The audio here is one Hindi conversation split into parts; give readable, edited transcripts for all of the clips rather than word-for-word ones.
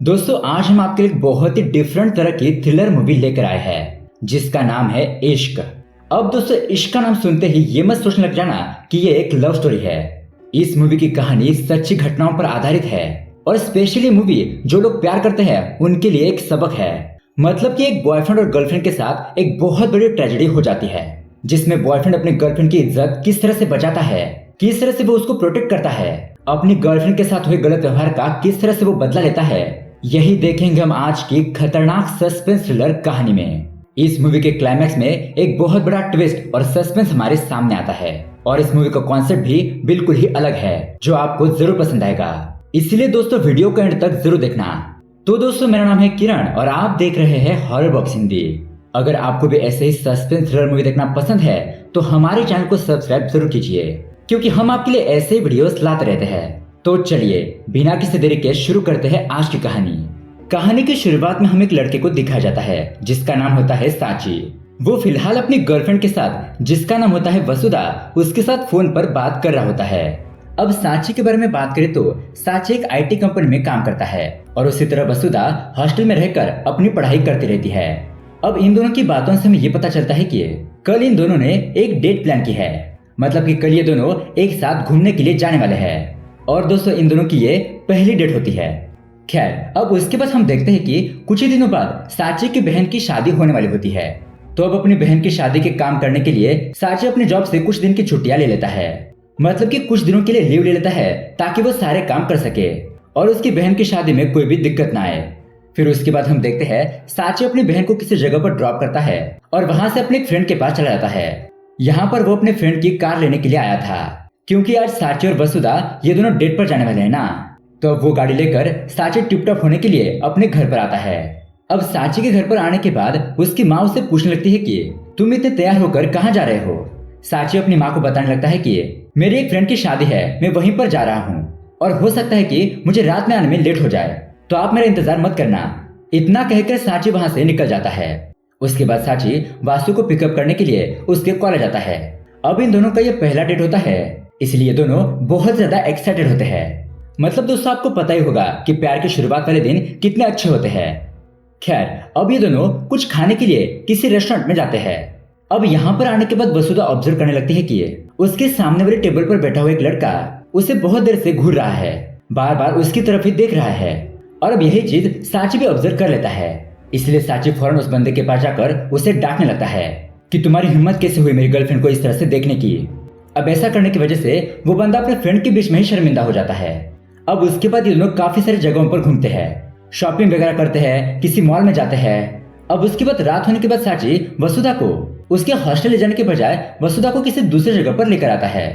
दोस्तों आज हम आपके लिए एक बहुत ही डिफरेंट तरह की थ्रिलर मूवी लेकर आए हैं जिसका नाम है इश्क। अब दोस्तों इश्क का नाम सुनते ही ये मत सोचने लग जाना कि ये एक लव स्टोरी है। इस मूवी की कहानी सच्ची घटनाओं पर आधारित है और स्पेशली मूवी जो लोग प्यार करते हैं उनके लिए एक सबक है। मतलब कि एक बॉयफ्रेंड और गर्लफ्रेंड के साथ एक बहुत बड़ी ट्रेजेडी हो जाती है जिसमें बॉयफ्रेंड अपनी गर्लफ्रेंड की इज्जत किस तरह से बचाता है, किस तरह से वो उसको प्रोटेक्ट करता है, अपनी गर्लफ्रेंड के साथ हुए गलत व्यवहार का किस तरह से वो बदला लेता है। यही देखेंगे हम आज की खतरनाक सस्पेंस थ्रिलर कहानी में। इस मूवी के क्लाइमैक्स में एक बहुत बड़ा ट्विस्ट और सस्पेंस हमारे सामने आता है और इस मूवी का कॉन्सेप्ट भी बिल्कुल ही अलग है जो आपको जरूर पसंद आएगा। इसलिए दोस्तों वीडियो को एंड तक जरूर देखना। तो दोस्तों मेरा नाम है किरण और आप देख रहे हैं हॉरर बॉक्स हिंदी। अगर आपको भी ऐसे ही सस्पेंस थ्रिलर मूवी देखना पसंद है तो हमारे चैनल को सब्सक्राइब जरूर कीजिए क्योंकि हम आपके लिए ऐसे ही वीडियोस लाते रहते हैं। तो चलिए बिना किसी देरी के शुरू करते हैं आज की कहानी की शुरुआत में हमें एक लड़के को दिखाया जाता है जिसका नाम होता है साची। वो फिलहाल अपनी गर्लफ्रेंड के साथ जिसका नाम होता है वसुधा उसके साथ फोन पर बात कर रहा होता है। अब साची के बारे में बात करें तो साची एक आईटी कंपनी में काम करता है और उसी तरह वसुधा हॉस्टल में रहकर अपनी पढ़ाई करती रहती है। अब इन दोनों की बातों से हमें ये पता चलता है कि कल इन दोनों ने एक डेट प्लान की है। मतलब कि कल ये दोनों एक साथ घूमने के लिए जाने वाले हैं और दोस्तों इन दोनों की ये पहली डेट होती है। खैर अब उसके बाद हम देखते हैं कि कुछ ही दिनों बाद साची की बहन की शादी होने वाली होती है। तो अब अपनी बहन की शादी के काम करने के लिए साची अपने जॉब से कुछ दिन की छुट्टियां ले लेता है। मतलब कि कुछ दिनों के लिए लीव ले लेता है ताकि वो सारे काम कर सके और उसकी बहन की शादी में कोई भी दिक्कत ना आए। फिर उसके बाद हम देखते हैं साची अपनी बहन को किसी जगह पर ड्रॉप करता है और वहां से अपने फ्रेंड के पास चला जाता है। यहाँ पर वो अपने फ्रेंड की कार लेने के लिए आया था क्योंकि आज साची और वसुधा ये दोनों डेट पर जाने वाले हैं ना। तो अब वो गाड़ी लेकर साची टिप टॉप होने के लिए अपने घर पर आता है। अब साची के घर पर आने के बाद उसकी माँ उससे पूछने लगती है कि तुम इतने तैयार होकर कहाँ जा रहे हो। साची अपनी माँ को बताने लगता है कि मेरी एक फ्रेंड की शादी है, मैं वहीं पर जा रहा हूँ और हो सकता है कि मुझे रात में आने में लेट हो जाए, तो आप मेरा इंतजार मत करना। इतना कहकर साची वहां से निकल जाता है। उसके बाद साची वासु को पिकअप करने के लिए उसके कॉलेज आता है। अब इन दोनों का ये पहला डेट होता है इसलिए दोनों बहुत ज्यादा एक्साइटेड होते हैं। मतलब दोस्तों आपको पता ही होगा कि प्यार की शुरुआत वाले दिन कितने अच्छे होते हैं। खैर अब ये दोनों कुछ खाने के लिए किसी रेस्टोरेंट में जाते हैं। अब यहाँ पर आने के बाद वसुधा ऑब्जर्व करने लगती है कि उसके सामने वाले टेबल पर बैठा हुआ एक लड़का उसे बहुत देर से घूर रहा है, बार बार उसकी तरफ ही देख रहा है। और अब यही चीज साची भी ऑब्जर्व कर लेता है। इसलिए साची फौरन उस बंदे के पास जाकर उसे डांटने लगता है कि तुम्हारी हिम्मत कैसे हुई मेरी गर्लफ्रेंड को इस तरह से देखने की। अब ऐसा करने की वजह से वो बंदा अपने फ्रेंड के बीच में ही शर्मिंदा हो जाता है। अब उसके बाद ये दोनों काफी सारी जगहों पर घूमते हैं, शॉपिंग वगैरह करते हैं, किसी मॉल में जाते हैं। अब उसके बाद रात होने के बाद साची वसुधा को उसके हॉस्टल ले जाने के बजाय वसुधा को किसी दूसरी जगह पर लेकर आता है।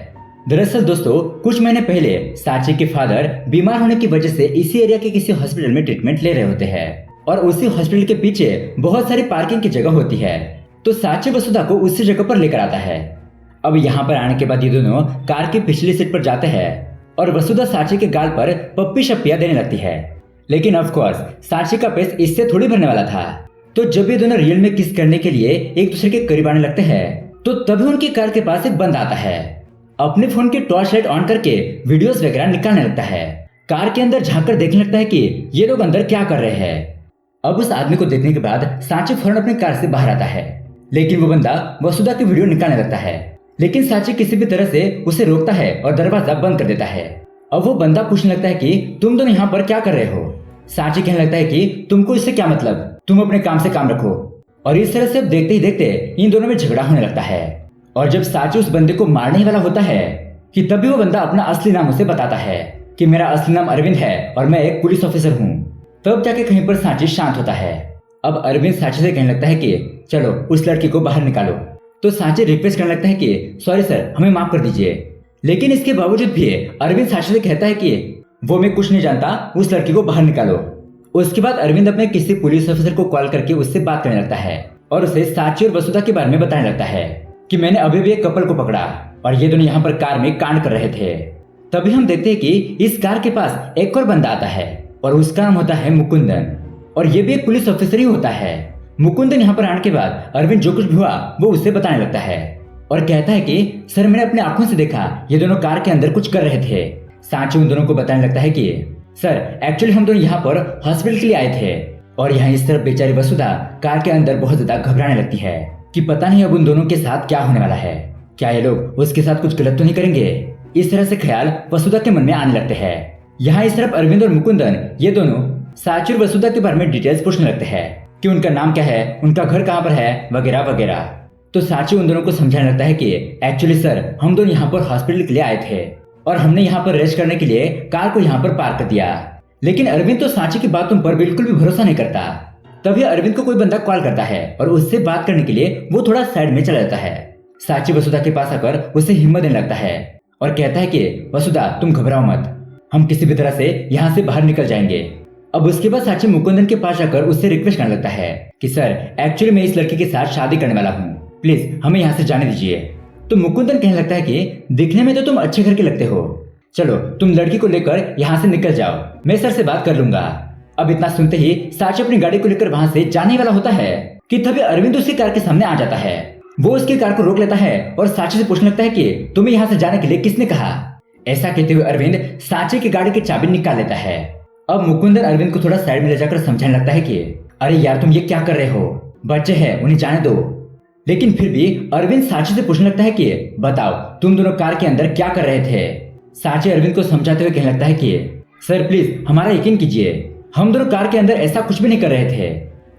दरअसल दोस्तों कुछ महीने पहले साची के फादर बीमार होने की वजह से इसी एरिया के किसी हॉस्पिटल में ट्रीटमेंट ले रहे होते हैं और उसी हॉस्पिटल के पीछे बहुत सारी पार्किंग की जगह होती है। तो साची वसुधा को उसी जगह पर लेकर आता है। अब यहाँ पर आने के बाद ये दोनों कार की पिछली सीट पर जाते हैं और वसुधा साची के गाल पर पप्पी शप्पियां देने लगती है। लेकिन ऑफ कोर्स साची का पेट इससे थोड़ी भरने वाला था। तो जब ये दोनों रियल में किस करने के लिए एक दूसरे के करीब आने लगते हैं तो तभी उनकी कार के पास एक बंदा आता है, अपने फोन की टॉर्च लाइट ऑन करके वीडियोस वगैरह निकालने लगता है। कार के अंदर झांककर देखने लगता है कि ये लोग अंदर क्या कर रहे हैं। अब उस आदमी को देखने के बाद साची फौरन अपनी कार से बाहर आता है लेकिन वो बंदा वसुधा की वीडियो निकालने लगता है। लेकिन साची किसी भी तरह से उसे रोकता है और दरवाजा बंद कर देता है। अब वो बंदा पूछने लगता है कि तुम दोनों यहाँ पर क्या कर रहे हो। साची कहने लगता है कि तुमको इससे क्या मतलब, तुम अपने काम से काम रखो। और इस तरह से अब देखते ही देखते इन दोनों में झगड़ा होने लगता है। और जब साची उस बंदे को मारने ही वाला होता है कि तभी वो बंदा अपना असली नाम उसे बताता है कि मेरा असली नाम अरविंद है और मैं एक पुलिस ऑफिसर हूँ। तब जाके कहीं पर साची शांत होता है। अब अरविंद साची से कहने लगता है कि चलो उस लड़की को बाहर निकालो। तो साची रिक्वेस्ट करने लगता है कि सॉरी सर हमें माफ कर दीजिए। लेकिन इसके बावजूद भी अरविंद साची से कहता है कि वो मैं कुछ नहीं जानता, उस लड़की को बाहर निकालो। उसके बाद अरविंद अपने किसी पुलिस ऑफिसर को कॉल करके उससे बात करने लगता है और उसे साची और वसुधा के बारे में बताने लगता है कि मैंने अभी भी एक कपल को पकड़ा और ये दोनों यहाँ पर कार में कांड कर रहे थे। तभी हम देखते हैं कि इस कार के पास एक और बंदा आता है और उसका नाम होता है मुकुंदन और ये भी एक पुलिस ऑफिसर ही होता है। मुकुंदन यहाँ पर आने के बाद अरविंद जो कुछ भी हुआ वो उससे बताने लगता है और कहता है कि सर मैंने अपने आंखों से देखा ये दोनों कार के अंदर कुछ कर रहे थे। साची उन दोनों को बताने लगता है कि सर एक्चुअली हम दोनों यहाँ पर हॉस्पिटल के लिए आए थे। और यहाँ इस तरफ बेचारी वसुधा कार के अंदर बहुत ज्यादा घबराने लगती है कि पता नहीं अब उन दोनों के साथ क्या होने वाला है, क्या ये लोग उसके साथ कुछ गलत तो नहीं करेंगे। इस तरह से ख्याल वसुधा के मन में आने लगते हैं। यहाँ इस तरफ अरविंद और मुकुंदन ये दोनों साची और वसुधा के बारे में डिटेल्स पूछने लगते हैं कि उनका नाम क्या है, उनका घर कहाँ पर है, वगैरह वगैरह। तो साची उन दोनों को समझाने लगता है कि एक्चुअली सर हम दोनों यहाँ पर हॉस्पिटल के लिए आए थे और हमने यहाँ पर रेस्ट करने के लिए कार को यहाँ पर पार्क कर दिया। लेकिन अरविंद तो साची की बातों पर बिल्कुल भी भरोसा नहीं करता। तभी अरविंद को कोई बंदा कॉल करता है और उससे बात करने के लिए वो थोड़ा साइड में चला जाता है। साची वसुधा के पास आकर उसे हिम्मत देने लगता है और कहता है कि वसुधा तुम घबराओ मत, हम किसी भी तरह से यहाँ से बाहर निकल जाएंगे। अब उसके बाद साची मुकुंदन के पास जाकर उससे रिक्वेस्ट करने लगता है कि सर एक्चुअली मैं इस लड़की के साथ शादी करने वाला हूँ, प्लीज हमें यहाँ से जाने दीजिए। तो मुकुंदन कहने लगता है कि दिखने में तो तुम अच्छे घर के लगते हो, चलो तुम लड़की को लेकर यहाँ से निकल जाओ, मैं सर से बात कर लूंगा। अब इतना सुनते ही साची अपनी गाड़ी को लेकर वहां से जाने वाला होता है कि तभी अरविंद उसकी कार के सामने आ जाता है। वो उसकी कार को रोक लेता है और साची से पूछने लगता है कि तुम्हें यहाँ से जाने के लिए किसने कहा। ऐसा कहते हुए अरविंद साची की गाड़ी की चाबी निकाल लेता है। अब मुकुंदन अरविंद को थोड़ा साइड में ले जाकर समझाने लगता है कि अरे यार तुम ये क्या कर रहे हो, बच्चे हैं उन्हें जाने दो। लेकिन फिर भी अरविंद साची से पूछने लगता है कि बताओ तुम दोनों कार के अंदर क्या कर रहे थे। साची अरविंद को समझाते हुए कहने लगता है कि सर प्लीज हमारा यकीन कीजिए, हम दोनों कार के अंदर ऐसा कुछ भी नहीं कर रहे थे।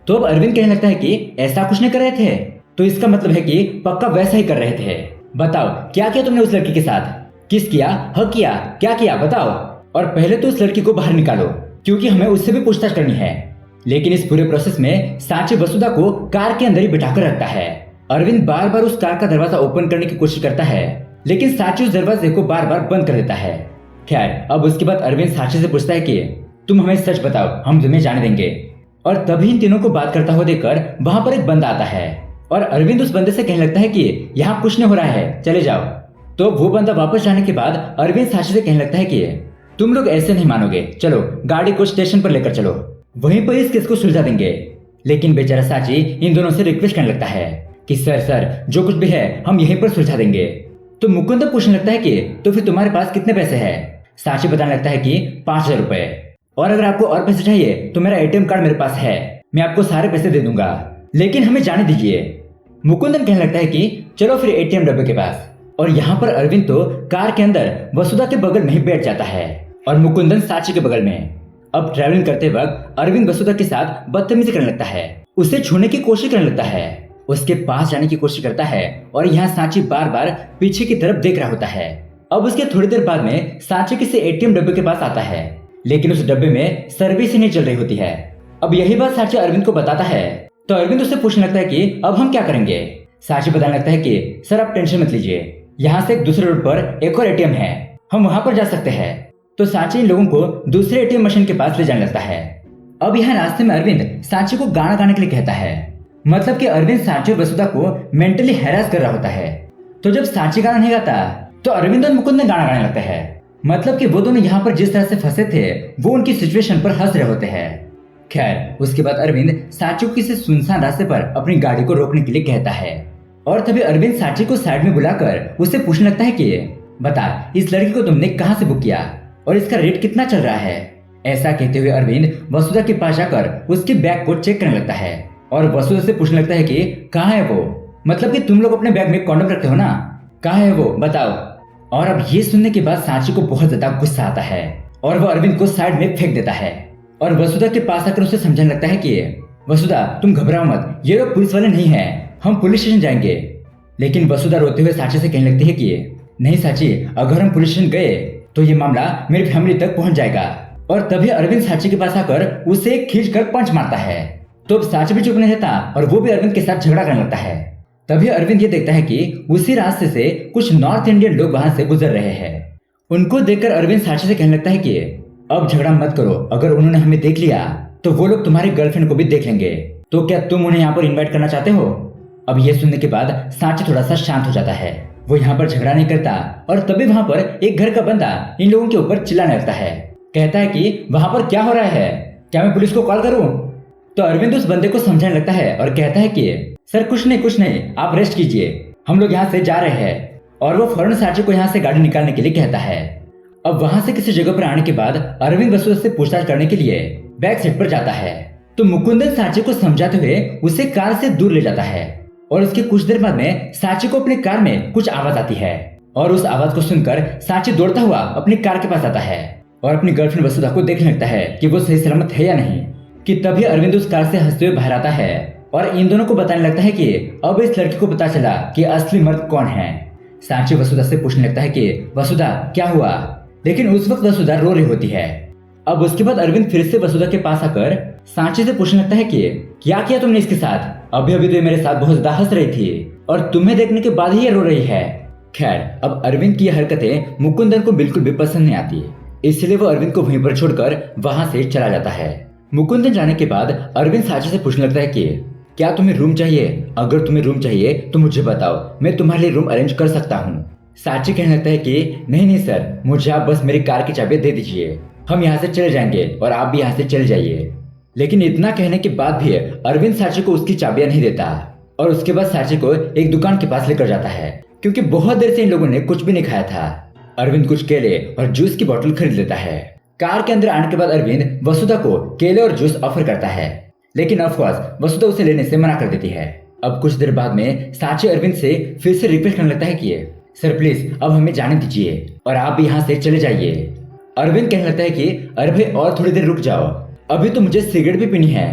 तो अब अरविंद कहने लगता है कि ऐसा कुछ नहीं कर रहे थे, तो इसका मतलब है कि पक्का वैसा ही कर रहे थे। बताओ क्या किया तुमने उस लड़की के साथ, किस किया, हक किया, क्या किया बताओ। और पहले तो उस लड़की को बाहर निकालो क्योंकि हमें उससे भी पूछताछ करनी है। लेकिन इस पूरे प्रोसेस में साची वसुधा को कार के अंदर ही बिठाकर रखता है। अरविंद बार बार उस कार का दरवाजा ओपन करने की कोशिश करता है लेकिन साची उस दरवाजे को बार बार बंद कर देता है। खैर अब उसके बाद अरविंद साची से पूछता है कि तुम हमें सच बताओ, हम तुम्हें जाने देंगे। और तभी इन तीनों को बात करता हुआ देखकर वहां पर एक बंदा आता है और अरविंद उस बंदे से कहने लगता है कि यहाँ कुछ नहीं हो रहा है, चले जाओ। तो वो बंदा वापस जाने के बाद अरविंद साची से कहने लगता है कि तुम लोग ऐसे नहीं मानोगे, चलो गाड़ी को स्टेशन पर लेकर चलो, वहीं पर इस केस को सुलझा देंगे। लेकिन बेचारा साची इन दोनों से रिक्वेस्ट करने लगता है कि सर जो कुछ भी है हम यहीं पर सुलझा देंगे। तो मुकुंद पूछने लगता है कि तो फिर तुम्हारे पास कितने पैसे हैं। साची बताने लगता है कि 5,000 रुपए, और अगर आपको और पैसे चाहिए तो मेरा एटीएम कार्ड मेरे पास है, मैं आपको सारे पैसे दे दूंगा, लेकिन हमें जाने दीजिए। मुकुंदन कहने लगता है कि चलो फिर एटीएम डब्बे के पास। और यहाँ पर अरविंद तो कार के अंदर वसुधा के बगल में ही बैठ जाता है और मुकुंदन साची के बगल में। अब ट्रैवलिंग करते वक्त अरविंद वसुधा के साथ बदतमीजी करने लगता है, उसे छूने की कोशिश करने लगता है, उसके पास जाने की कोशिश करता है और यहाँ साची बार बार पीछे की तरफ देख रहा होता है। अब उसके थोड़ी देर बाद में साची किसी एटीएम डब्बे के पास आता है लेकिन उस डब्बे में सर्विस ही नहीं चल रही होती है। अब यही बात साची अरविंद को बताता है तो अरविंद उससे पूछने लगता है कि अब हम क्या करेंगे। साची बताने लगता है कि सर आप टेंशन मत लीजिए, यहाँ से एक दूसरे रोड पर एक और एटीएम है, हम वहां पर जा सकते हैं। तो साची इन लोगों को दूसरे एटीएम मशीन के पास ले जाने लगता है। अब यहाँ रास्ते में अरविंद साची को गाना गाने के लिए कहता है, मतलब कि अरविंद साची और वसुधा को मेंटली हैरास कर रहा होता है। तो जब साची गाना नहीं गाता तो अरविंद और मुकुंद गाना गाने लगता है, मतलब कि वो दोनों यहाँ पर जिस तरह से फंसे थे वो उनकी सिचुएशन पर हंस रहे होते हैं। खैर उसके बाद अरविंद साची को किसी सुनसान रास्ते पर अपनी गाड़ी को रोकने के लिए कहता है और तभी अरविंद साची को साइड में बुलाकर उससे पूछने लगता है कि बता इस लड़की को तुमने कहाँ से बुक किया और इसका रेट कितना चल रहा है। ऐसा कहते हुए अरविंद वसुधा के पास जाकर उसके बैग को चेक करने लगता है और वसुधा से पूछने लगता है कि कहाँ है वो, मतलब कि तुम लोग अपने बैग में कॉन्डम रखते हो ना, कहाँ है वो बताओ। और अब ये सुनने के बाद साची को बहुत ज्यादा गुस्सा आता है और वो अरविंद को साइड में फेंक देता है और वसुधा के पास आकर उसे समझाने लगता है कि वसुधा तुम घबराओ मत, ये लोग पुलिस वाले नहीं हैं, हम पुलिस स्टेशन जाएंगे। लेकिन वसुधा रोते हुए साची से कहने लगती है कि नहीं साची, अगर हम पुलिस स्टेशन गए तो ये मामला मेरी फैमिली तक पहुंच जाएगा। और तभी अरविंद साची के पास आकर उसे खींच कर पंच मारता है। तो साची भी चुप नहीं रहता और वो भी अरविंद के साथ झगड़ा करने लगता है। तभी अरविंद ये देखता है कि उसी रास्ते से कुछ नॉर्थ इंडियन लोग वहां से गुजर रहे हैं। उनको देखकर अरविंद साची से कहने लगता है कि अब झगड़ा मत करो, अगर उन्होंने हमें देख लिया तो वो लोग तुम्हारी गर्लफ्रेंड को भी देख लेंगे, तो क्या तुम उन्हें यहाँ पर इन्वाइट करना चाहते हो। अब ये सुनने के बाद साची थोड़ा सा शांत हो जाता है, वो यहाँ पर झगड़ा नहीं करता। और तभी वहां पर एक घर का बंदा इन लोगों के ऊपर चिल्लाने लगता है, कहता है कि वहां पर क्या हो रहा है, क्या मैं पुलिस को कॉल करूं। तो अरविंद उस बंदे को समझाने लगता है और कहता है कि सर कुछ नहीं, आप रेस्ट कीजिए, हम लोग यहाँ से जा रहे हैं। और वो फौरन साची को यहाँ से गाड़ी निकालने के लिए कहता है। अब वहाँ से किसी जगह पर आने के बाद अरविंद वसुधा से पूछताछ करने के लिए बैक सीट पर जाता है। तो मुकुंदन सांची को समझाते हुए उसे कार से दूर ले जाता है और उसके कुछ देर बाद में सांची को अपनी कार में कुछ आवाज आती है और उस आवाज को सुनकर सांची दौड़ता हुआ अपनी कार के पास आता है और अपनी गर्लफ्रेंड वसुधा को देखने लगता है कि वो सही सलामत है या नहीं। कि तभी अरविंद उस कार से हंसते हुए बाहर आता है और इन दोनों को बताने लगता है कि अब इस लड़की को पता चला कि असली मर्द कौन है। सांची वसुधा से पूछने लगता है कि वसुधा क्या हुआ, लेकिन उस वक्त वसुधा रो रही होती है। अब उसके बाद अरविंद फिर से वसुधा के पास आकर सांची से पूछने लगता है कि क्या किया तुमने इसके साथ, अभी अभी तो ये मेरे साथ बहुत ज्यादा हंस रही थी और तुम्हें देखने के बाद ही ये रो रही है। खैर अब अरविंद की हरकतें मुकुंदन को बिल्कुल भी पसंद नहीं आती, इसलिए वो अरविंद को वहीं पर छोड़कर वहां से चला जाता है। मुकुंदन जाने के बाद अरविंद सांची से पूछने लगता है कि क्या तुम्हें रूम चाहिए, अगर तुम्हें रूम चाहिए तो मुझे बताओ, मैं तुम्हारे लिए रूम अरेंज कर सकता हूँ। सांची कहने लगता है कि नहीं सर, मुझे आप बस मेरी कार की चाबी दे दीजिए, हम यहाँ से चले जाएंगे और आप भी यहाँ से चले जाइए। लेकिन इतना कहने के बाद भी अरविंद सांची को उसकी चाबियां नहीं देता और उसके बाद सांची को एक दुकान के पास लेकर जाता है क्योंकि बहुत देर से इन लोगों ने कुछ भी नहीं खाया था। अरविंद कुछ केले और जूस की बोतल खरीद लेता है। कार के अंदर आने के बाद अरविंद वसुधा को केले और जूस ऑफर करता है, लेकिन ऑफकोर्स वसुधा उसे लेने से मना कर देती है। अब कुछ देर बाद में सांची अरविंद से फिर से रिक्वेस्ट करने लगता है कि सर प्लीज अब हमें जाने दीजिए और आप भी यहाँ से चले जाइए। अरविंद कहने लगता है कि अरे भाई और थोड़ी देर रुक जाओ, अभी तो मुझे सिगरेट भी पीनी है।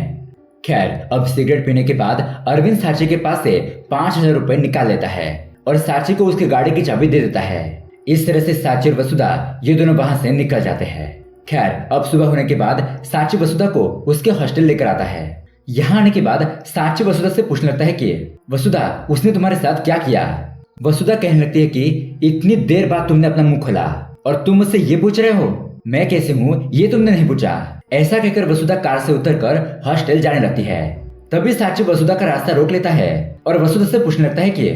खैर अब सिगरेट पीने के बाद अरविंद सांची के पास से 5,000 रुपए निकाल लेता है और सांची को उसकी गाड़ी की चाबी दे देता है। इस तरह से सांची और वसुधा ये दोनों वहां से निकल जाते हैं। खैर अब सुबह होने के बाद सांची वसुधा को उसके हॉस्टल लेकर आता है। यहाँ आने के बाद सांची वसुधा से पूछने लगता है कि वसुधा उसने तुम्हारे साथ क्या किया। वसुधा कहने लगती है कि इतनी देर बाद तुमने अपना मुंह खोला और तुम मुझसे ये पूछ रहे हो मैं कैसे हूँ, ये तुमने नहीं पूछा। ऐसा कहकर वसुधा कार से उतरकर हॉस्टल जाने लगती है। तभी सांची वसुधा का रास्ता रोक लेता है और वसुधा से पूछने लगता है कि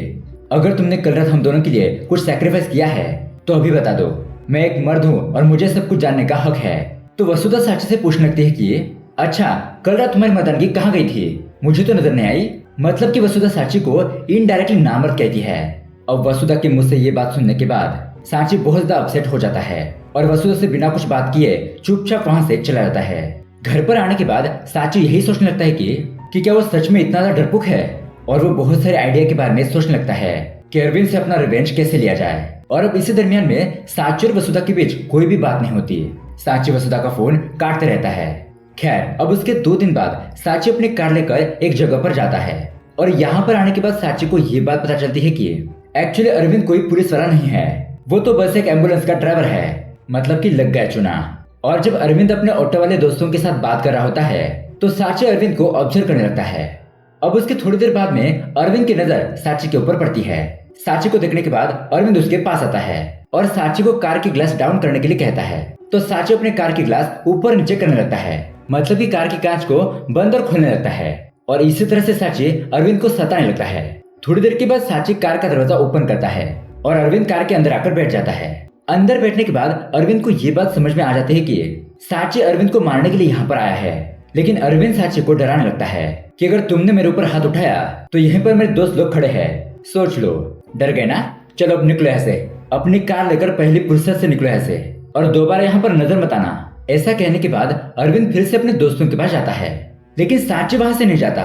अगर तुमने कल रात हम दोनों के लिए कुछ सैक्रिफाइस किया है तो अभी बता दो, मैं एक मर्द हूँ और मुझे सब कुछ जानने का हक है। तो वसुधा सांची से पूछने लगती है कि अच्छा कल रात तुम्हारी मर्दानगी कहाँ गई थी, मुझे तो नजर नहीं आई। मतलब कि वसुधा सांची को इनडायरेक्टली नामर्द कहती है। अब वसुधा के मुंह से ये बात सुनने के बाद सांची बहुत ज्यादा अपसेट हो जाता है और वसुधा से बिना कुछ बात किए चुपचाप वहां से चला जाता है। घर पर आने के बाद सांची यही सोचने लगता है कि क्या वो सच में इतना ज्यादा डरपोक है और वो बहुत सारे आइडिया के बारे में सोचने लगता है कि अरविंद से अपना रिवेंज कैसे लिया जाए। और अब इसी दरमियान में सांची और वसुधा के बीच कोई भी बात नहीं होती। सांची वसुधा का फोन काटते रहता है। खैर अब उसके 2 दिन बाद सांची अपनी कार लेकर एक जगह पर जाता है और यहाँ पर आने के बाद सांची को ये बात पता चलती है कि एक्चुअली अरविंद कोई पुलिस वाला नहीं है, वो तो बस एक एम्बुलेंस का ड्राइवर है। मतलब कि लग गया चुना। और जब अरविंद अपने ऑटो वाले दोस्तों के साथ बात कर रहा होता है तो सांची अरविंद को ऑब्जर्व करने लगता है। अब उसके थोड़ी देर बाद में अरविंद की नजर सांची के ऊपर पड़ती है। सांची को देखने के बाद अरविंद उसके पास आता है और सांची को कार की ग्लास डाउन करने के लिए कहता है। तो सांची अपने कार की ग्लास ऊपर नीचे करने लगता है, मतलब कि कार की कांच को बंद और खोलने लगता है और इसी तरह से सांची अरविंद को सताने लगता है। थोड़ी देर के बाद सांची कार का दरवाजा ओपन करता है और अरविंद कार के अंदर आकर बैठ जाता है। अंदर बैठने के बाद अरविंद को ये बात समझ में आ जाती है कि सांची अरविंद को मारने के लिए यहाँ पर आया है। लेकिन अरविंद सांची को डराने लगता है कि अगर तुमने मेरे ऊपर हाथ उठाया तो यहीं पर मेरे दोस्त लोग खड़े हैं, सोच लो। डर गए ना, चलो अब निकलो ऐसे, अपनी कार लेकर पहली फुर्सत से निकलो ऐसे और दोबारा यहाँ पर नजर मत आना। ऐसा कहने के बाद अरविंद फिर से अपने दोस्तों के पास जाता है, लेकिन सांची वहां से नहीं जाता।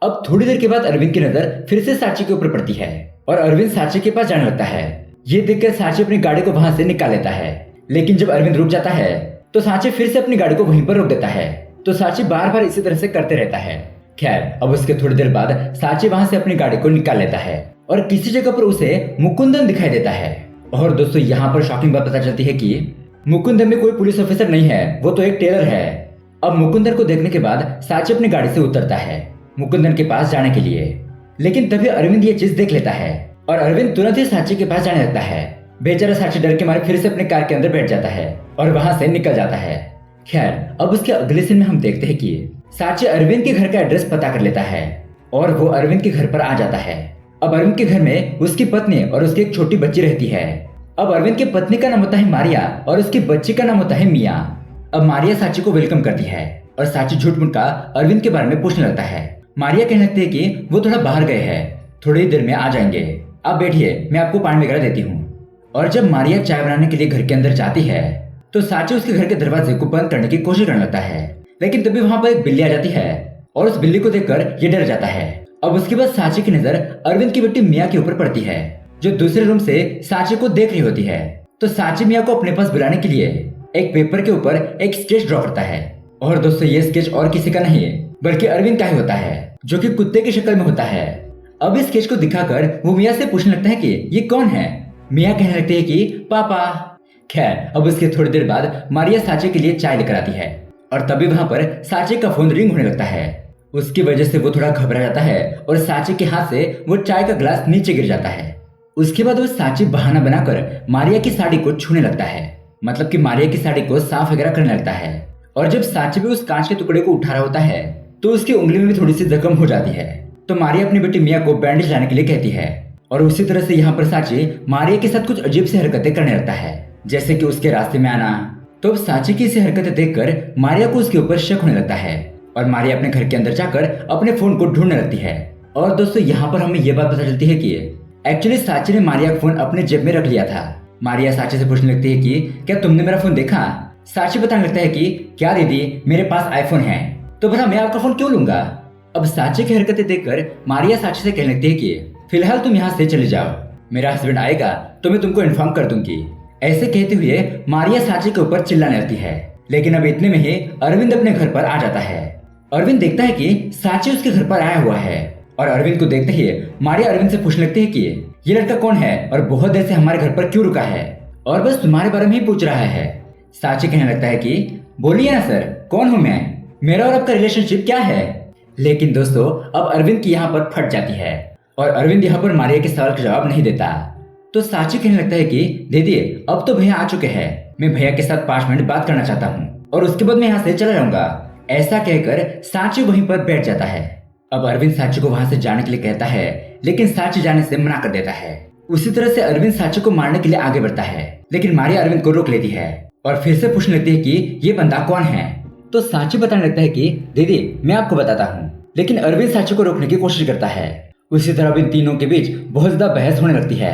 अब थोड़ी देर के बाद अरविंद की नजर फिर से सांची के ऊपर पड़ती है और अरविंद सांची के पास जाने लगता है। ये देखकर सांची अपनी गाड़ी को वहां से निकाल लेता है, लेकिन जब अरविंद रुक जाता है तो सांची फिर से अपनी गाड़ी को वहीं पर रोक देता है। तो सांची बार बार इसी तरह से करते रहता है। खैर अब उसके थोड़ी देर बाद सांची वहां से अपनी गाड़ी को निकाल लेता है और किसी जगह पर उसे मुकुंदन दिखाई देता है। और दोस्तों यहाँ पर शॉकिंग बात पता चलती है कि मुकुंदन में कोई पुलिस ऑफिसर नहीं है, वो तो एक टेलर है। अब मुकुंदन को देखने के बाद सांची अपनी गाड़ी से उतरता है मुकुंदन के पास जाने के लिए, लेकिन तभी अरविंद ये चीज देख लेता है और अरविंद तुरंत ही सांची के पास जाने लगता है। बेचारा सांची डर के मारे फिर से अपने कार के अंदर बैठ जाता है और वहां से निकल जाता है। खैर अब उसके अगले सीन में हम देखते हैं कि सांची अरविंद के घर का एड्रेस पता कर लेता है और वो अरविंद के घर पर आ जाता है। अब अरविंद के घर में उसकी पत्नी और उसकी एक छोटी बच्ची रहती है। अब अरविंद की पत्नी का नाम होता है मारिया और उसकी बच्ची का नाम होता है मिया। अब मारिया सांची को वेलकम करती है और सांची झूठ मूठ का अरविंद के बारे में पूछने लगता है। मारिया कहने लगती है कि वो थोड़ा बाहर गए हैं, थोड़ी देर में आ जाएंगे, आप बैठिए, मैं आपको पानी वगैरह देती हूँ। और जब मारिया चाय बनाने के लिए घर के अंदर जाती है तो साची उसके घर के दरवाजे को बंद करने की कोशिश करने लगता है, लेकिन तभी वहां पर एक बिल्ली आ जाती है और उस बिल्ली को देखकर ये डर जाता है। अब उसके बाद साची की नजर अरविंद की बेटी मिया के ऊपर पड़ती है, जो दूसरे रूम से साची को देख रही होती है। तो साची मिया को अपने पास बुलाने के लिए एक पेपर के ऊपर एक स्केच ड्रॉ करता है। और दोस्तों ये स्केच और किसी का नहीं बल्कि अरविंद का ही होता है, जो कि कुत्ते की शक्ल में होता है। अब इस स्केच को दिखाकर वो मिया से पूछने लगता है कि ये कौन है। मिया कहने लगती है कि पापा। खैर अब उसके थोड़ी देर बाद मारिया साची के लिए चाय लेकर आती है और तभी वहां पर साची का फोन रिंग होने लगता है। उसकी वजह से वो थोड़ा घबरा जाता है और साची के हाथ से वो चाय का ग्लास नीचे गिर जाता है। उसके बाद वो साची बहाना बनाकर मारिया की साड़ी को छूने लगता है, मतलब कि मारिया की साड़ी को साफ वगैरह करने लगता है। और जब साची भी उस कांच के टुकड़े को उठा रहा होता है तो उसकी उंगली में भी थोड़ी सी जख्म हो जाती है। तो मारिया अपनी बेटी मिया को बैंडेज लाने के लिए कहती है और उसी तरह से यहाँ पर साची मारिया के साथ कुछ अजीब सी हरकतें करने लगता है, जैसे कि उसके रास्ते में आना। तो अब साची की ऐसी हरकतें देखकर मारिया को उसके ऊपर शक होने लगता है और मारिया अपने घर के अंदर जाकर अपने फोन को ढूंढने लगती है। और दोस्तों यहाँ पर हमें ये बात पता चलती है कि एक्चुअली साची ने मारिया का फोन अपने जेब में रख लिया था। मारिया साची से पूछने लगती है कि क्या तुमने मेरा फोन देखा। साची बताने लगता है कि क्या दीदी, मेरे पास आईफोन है, तो भला मैं आपका फोन क्यों लूंगा। अब साची की हरकतें देखकर मारिया साची से कहने लगती है कि फिलहाल तुम यहाँ से चले जाओ, मेरा हस्बैंड आएगा तो मैं तुमको इन्फॉर्म कर दूंगी। ऐसे कहते हुए मारिया साची के ऊपर चिल्लाने लगती है, लेकिन अब इतने में ही अरविंद अपने घर पर आ जाता है। अरविंद देखता है कि साची उसके घर पर आया हुआ है और अरविंद को देखते ही मारिया अरविंद से पूछने लगती है कि ये लड़का कौन है और बहुत देर से हमारे घर पर क्यों रुका है और बस तुम्हारे बारे में ही पूछ रहा है। साची कहने लगता है कि बोलिए ना सर, कौन हूँ मैं, मेरा और आपका रिलेशनशिप क्या है। लेकिन दोस्तों अब अरविंद की यहाँ पर फट जाती है और अरविंद यहाँ पर मारिया के सवाल का जवाब नहीं देता। तो साची कहने लगता है कि दीदी अब तो भैया आ चुके हैं, मैं भैया के साथ 5 मिनट बात करना चाहता हूँ और उसके बाद मैं यहाँ से चला जाऊंगा। ऐसा कहकर साची वहीं पर बैठ जाता है। अब अरविंद साची को वहां से जाने के लिए कहता है, लेकिन साची जाने से मना कर देता है। उसी तरह से अरविंद साची को मारने के लिए आगे बढ़ता है, लेकिन मारिया अरविंद को रोक लेती है और फिर से पूछने लगती है कि ये बंदा कौन है। तो साची बताने लगता है कि दीदी मैं आपको बताता हूँ, लेकिन अरविंद साची को रोकने की कोशिश करता है। उसी तरह इन तीनों के बीच बहुत ज्यादा बहस होने लगती है।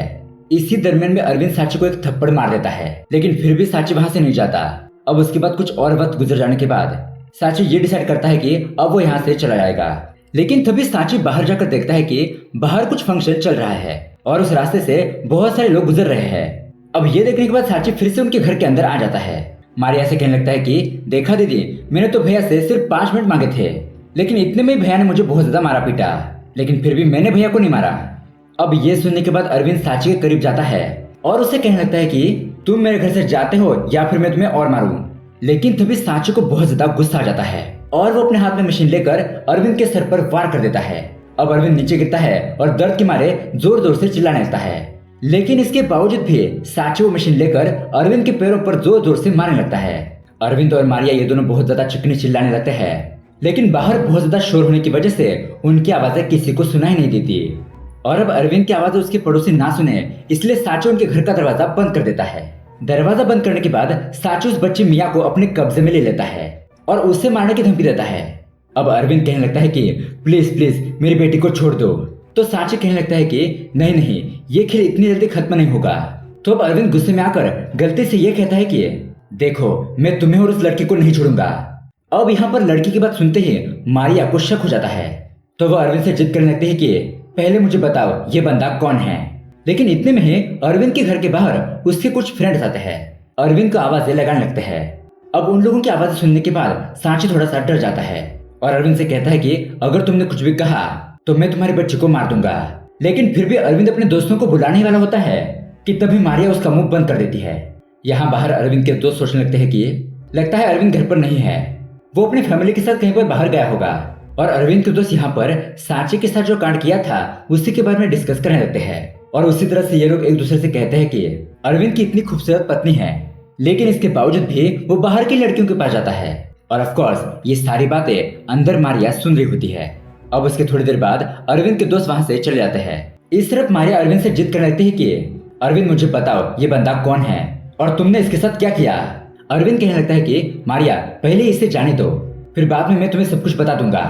इसी दरमियान में अरविंद साची को एक थप्पड़ मार देता है, लेकिन फिर भी साची वहां से नहीं जाता। अब उसके बाद कुछ और वक्त गुजर जाने के बाद साची ये डिसाइड करता है कि अब वो यहाँ से चला जाएगा। लेकिन तभी साची बाहर जाकर देखता है कि बाहर कुछ फंक्शन चल रहा है और उस रास्ते से बहुत सारे लोग गुजर रहे हैं। अब ये देखने के बाद साची फिर से उनके घर के अंदर आ जाता है। मारिया से कहने लगता है कि देखा दीदी, मैंने तो भैया से सिर्फ 5 मिनट मांगे थे, लेकिन इतने में भैया ने मुझे बहुत ज्यादा मारा पीटा, लेकिन फिर भी मैंने भैया को नहीं मारा। अब ये सुनने के बाद अरविंद साची के करीब जाता है और उसे कहने लगता है कि तुम मेरे घर से जाते हो या फिर मैं तुम्हें और मारूं। लेकिन तभी साची को बहुत ज्यादा गुस्सा आ जाता है और वो अपने हाथ में मशीन लेकर अरविंद के सर पर वार कर देता है। अब अरविंद नीचे गिरता है और दर्द के मारे जोर जोर से चिल्लाने लगता है, लेकिन इसके बावजूद भी साची वो मशीन लेकर अरविंद के पैरों पर जोर जोर से मारने लगता है। अरविंद और मारिया ये दोनों बहुत ज्यादा चिकनी चिल्लाने लगते हैं, लेकिन बाहर बहुत ज्यादा शोर होने की वजह से उनकी आवाजें किसी को सुनाई नहीं देती। और अब अरविंद की आवाज उसके पड़ोसी ना सुने, इसलिए साची उनके घर का दरवाजा बंद कर देता है। दरवाजा बंद करने के बाद साची उस बच्ची मिया को अपने कब्जे में ले लेता है और उसे मारने की धमकी देता है। अब अरविंद कहने लगता है कि प्लीज प्लीज मेरी बेटी को छोड़ दो। तो साची कहने लगता है कि नहीं नहीं, ये खेल इतनी जल्दी खत्म नहीं होगा। तो अब अरविंद गुस्से में आकर गलती से ये कहता है कि देखो मैं तुम्हें और उस लड़की को नहीं छोड़ूंगा। अब यहाँ पर लड़की की बात सुनते ही मारिया को शक हो जाता है, तो वह अरविंद से जिद करने लगती है कि पहले मुझे बताओ ये बंदा कौन है। लेकिन इतने में ही अरविंद के घर के बाहर उसके कुछ फ्रेंड्स आते हैं। अरविंद को आवाजें लगाने लगते हैं। अब उन लोगों की आवाजें सुनने के बाद साची थोड़ा सा डर जाता है और अरविंद से कहता है कि अगर तुमने कुछ भी कहा तो मैं तुम्हारे बच्चे को मार दूंगा। लेकिन फिर भी अरविंद अपने दोस्तों को बुलाने ही वाला होता है कि तभी मारिया उसका मुंह बंद कर देती है। यहाँ बाहर अरविंद के दोस्त सोचने लगते हैं कि लगता है अरविंद घर पर नहीं है, वो अपनी फैमिली के साथ कहीं पर बाहर गया होगा। और अरविंद के दोस्त यहाँ पर साची के साथ जो कांड किया था उसी के बारे में डिस्कस करने लगते हैं। और उसी तरह से ये लोग एक दूसरे से कहते हैं कि अरविंद की इतनी खूबसूरत पत्नी है, लेकिन इसके बावजूद भी वो बाहर की लड़कियों के पास जाता है। और ऑफ कोर्स ये सारी बातें अंदर मारिया सुन रही होती है। अब उसके थोड़ी देर बाद अरविंद के दोस्त वहां से चले जाते हैं। इस तरफ मारिया अरविंद से जिद करने लगती है कि अरविंद मुझे बताओ ये बंदा कौन है और तुमने इसके साथ क्या किया। अरविंद कहने लगता है कि मारिया पहले इसे जाने दो, फिर बाद में मैं तुम्हें सब कुछ बता दूंगा।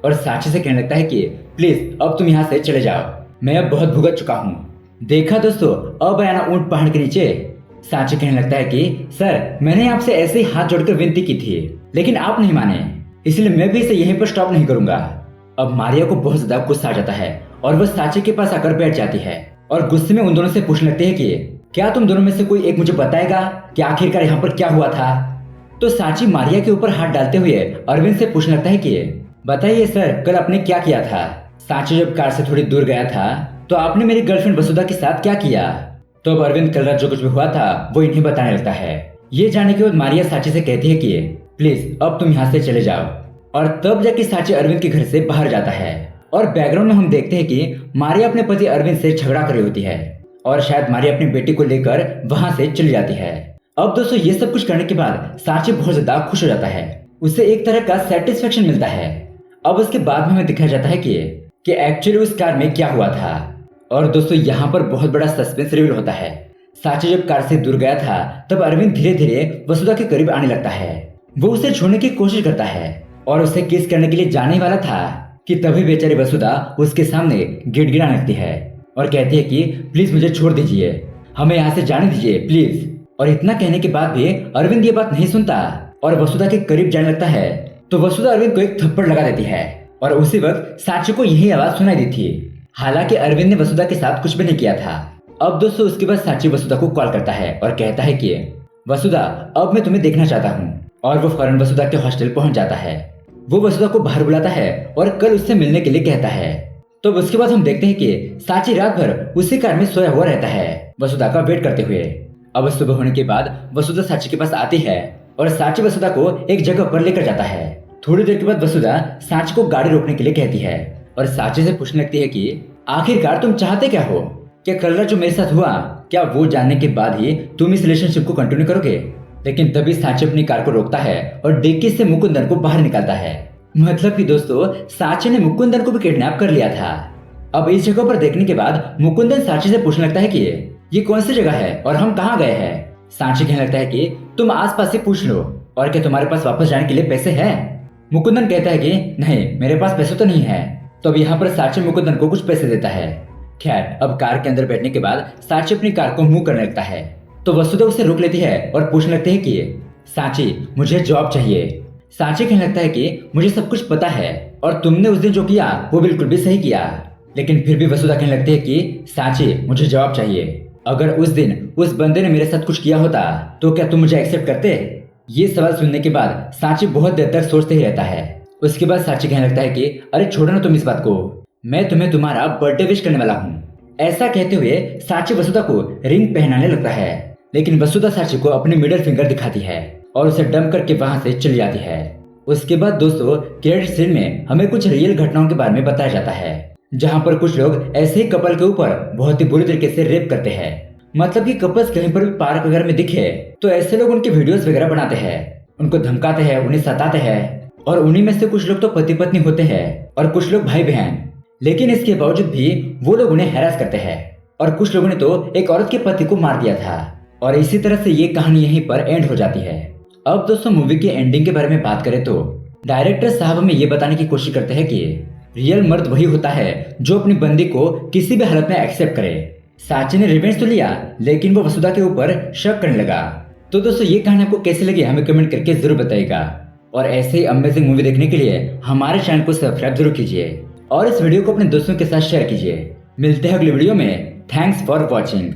और साची से कहने लगता है कि प्लीज अब तुम यहाँ से चले जाओ, मैं अब बहुत भुगत चुका हूँ। देखा दोस्तों, अब आया ना ऊंट पहाड़ के नीचे। सांची कहने लगता है कि सर, मैंने आपसे ऐसे ही हाथ जोड़कर विनती की थी, लेकिन आप नहीं माने, इसलिए मैं भी इसे यहीं पर स्टॉप नहीं करूंगा। अब मारिया को बहुत ज्यादा गुस्सा आ जाता है और वह सांची के पास आकर बैठ जाती है और गुस्से में उन दोनों से पूछने लगती है कि क्या तुम दोनों में से कोई एक मुझे बताएगा कि आखिरकार यहाँ पर क्या हुआ था। तो सांची मारिया के ऊपर हाथ डालते हुए अरविंद से पूछने लगता है कि बताइए सर, कल आपने क्या किया था। सांची जब कार से थोड़ी दूर गया था तो आपने मेरी गर्लफ्रेंड वसुधा के साथ क्या किया। तो अब अरविंद कल रात जो कुछ भी हुआ था वो इन्हें बताने लगता है। ये जानने के बाद मारिया सांची से कहती है कि प्लीज अब तुम यहाँ से चले जाओ। और तब जाके सांची अरविंद के घर से बाहर जाता है और बैकग्राउंड में हम देखते हैं कि मारिया अपने पति अरविंद से झगड़ा कर रही होती है और शायद मारिया अपनी बेटी को लेकर वहां से चली जाती है। अब दोस्तों, ये सब कुछ करने के बाद सांची बहुत ज्यादा खुश हो जाता है, उसे एक तरह का सेटिस्फेक्शन मिलता है। अब उसके बाद में हमें दिखाया जाता है कि एक्चुअली उस कार में क्या हुआ था। और दोस्तों, यहाँ पर बहुत बड़ा सस्पेंस रिवील होता है। सांची जब कार से दूर गया था तब अरविंद धीरे धीरे वसुधा के करीब आने लगता है। वो उसे छूने की कोशिश करता है और उसे किस करने के लिए जाने वाला था कि तभी बेचारी वसुधा उसके सामने गिड़गिड़ाने लगती है और कहती है कि प्लीज मुझे छोड़ दीजिए, हमें यहाँ से जाने दीजिए प्लीज। और इतना कहने के बाद भी अरविंद ये बात नहीं सुनता और वसुधा के करीब जाने लगता है। तो वसुधा अरविंद को एक थप्पड़ लगा देती है और उसी वक्त सांची को यही आवाज सुनाई दी थी। हालांकि अरविंद ने वसुधा के साथ कुछ भी नहीं किया था। अब दोस्तों, उसके बाद सांची वसुधा को कॉल करता है और कहता है कि वसुधा, अब मैं तुम्हें देखना चाहता हूँ। और वो फौरन वसुधा के हॉस्टल पहुंच जाता है। वो वसुधा को बाहर बुलाता है और कल उससे मिलने के लिए कहता है। तो उसके बाद हम देखते हैं कि सांची रात भर उसी कार में सोया हुआ रहता है वसुधा का वेट करते हुए। अब सुबह होने के बाद वसुधा सांची के पास आती है और सांची वसुधा को एक जगह पर लेकर जाता है। थोड़ी देर के बाद वसुधा सांची को गाड़ी रोकने के लिए कहती है और सांची से पूछने लगती है कि आखिरकार तुम चाहते क्या हो। क्या कल रात जो मेरे साथ हुआ, क्या वो जानने के बाद ही तुम इस रिलेशनशिप को कंटिन्यू करोगे। लेकिन तभी सांची अपनी कार को रोकता है और डिक्की से मुकुंदन को बाहर निकालता है। मतलब कि दोस्तों, सांची ने मुकुंदन को भी किडनैप कर लिया था। अब इस जगह पर देखने के बाद मुकुंदन सांची से पूछने लगता है कि ये कौन सी जगह है और हम कहाँ गए हैं। सांची कहने लगता है कि तुम आसपास से पूछ लो, और क्या तुम्हारे पास वापस जाने के लिए पैसे हैं। मुकुंदन कहता है कि नहीं, मेरे पास पैसे तो नहीं है। तो अब यहाँ पर सांची मुकुंदन को कुछ पैसे देता है। खैर, अब कार के अंदर बैठने के बाद सांची अपनी कार को मूव करने लगता है। तो वसुधा उसे रोक लेती है और पूछने लगती है कि सांची, मुझे जॉब चाहिए। सांची कहने लगता है कि मुझे सब कुछ पता है और तुमने उस दिन जो किया वो बिल्कुल भी सही किया। लेकिन फिर भी वसुधा कहने लगती है कि सांची, मुझे जॉब चाहिए। अगर उस दिन उस बंदे ने मेरे साथ कुछ किया होता तो क्या तुम मुझे एक्सेप्ट करते। ये सवाल सुनने के बाद सांची बहुत देर तक सोचते ही रहता है। उसके बाद सांची कहने लगता है कि अरे छोड़ो ना तुम इस बात को, मैं तुम्हें तुम्हारा बर्थडे विश करने वाला हूँ। ऐसा कहते हुए सांची वसुधा को रिंग पहनाने लगता है। लेकिन वसुधा सांची को अपनी मिडिल फिंगर दिखाती है और उसे डंप करके वहां से चली जाती है। उसके बाद दोस्तों, क्रेडिट सीन में हमें कुछ रियल घटनाओं के बारे में बताया जाता है, जहां पर कुछ लोग ऐसे ही कपल के ऊपर बहुत ही बुरी तरीके से रेप करते हैं। मतलब कि कपल्स कहीं पर भी पार्क वगैरह में दिखे तो ऐसे लोग उनके वीडियोस वगैरह बनाते हैं, उनको धमकाते हैं, उन्हें सताते हैं। और उन्हीं में से कुछ लोग तो पति पत्नी होते हैं और कुछ लोग भाई बहन। लेकिन इसके बावजूद भी वो लोग उन्हें हैरास करते हैं। और कुछ लोगों ने तो एक औरत के पति को मार दिया था। और इसी तरह से ये कहानी यहीं पर एंड हो जाती है। अब दोस्तों, मूवी के एंडिंग के बारे में बात करें तो डायरेक्टर साहब हमें ये बताने की कोशिश करते हैं कि रियल मर्द वही होता है जो अपनी बंदी को किसी भी हालत में एक्सेप्ट करे। सांची ने रिवेंज तो लिया, लेकिन वो वसुधा के ऊपर शक करने लगा। तो दोस्तों, ये कहानी आपको कैसी लगी हमें कमेंट करके जरूर बताइएगा। और ऐसे ही अमेजिंग मूवी देखने के लिए हमारे चैनल को सब्सक्राइब जरूर कीजिए और इस वीडियो को अपने दोस्तों के साथ शेयर कीजिए। मिलते हैं अगली वीडियो में। Thanks for watching.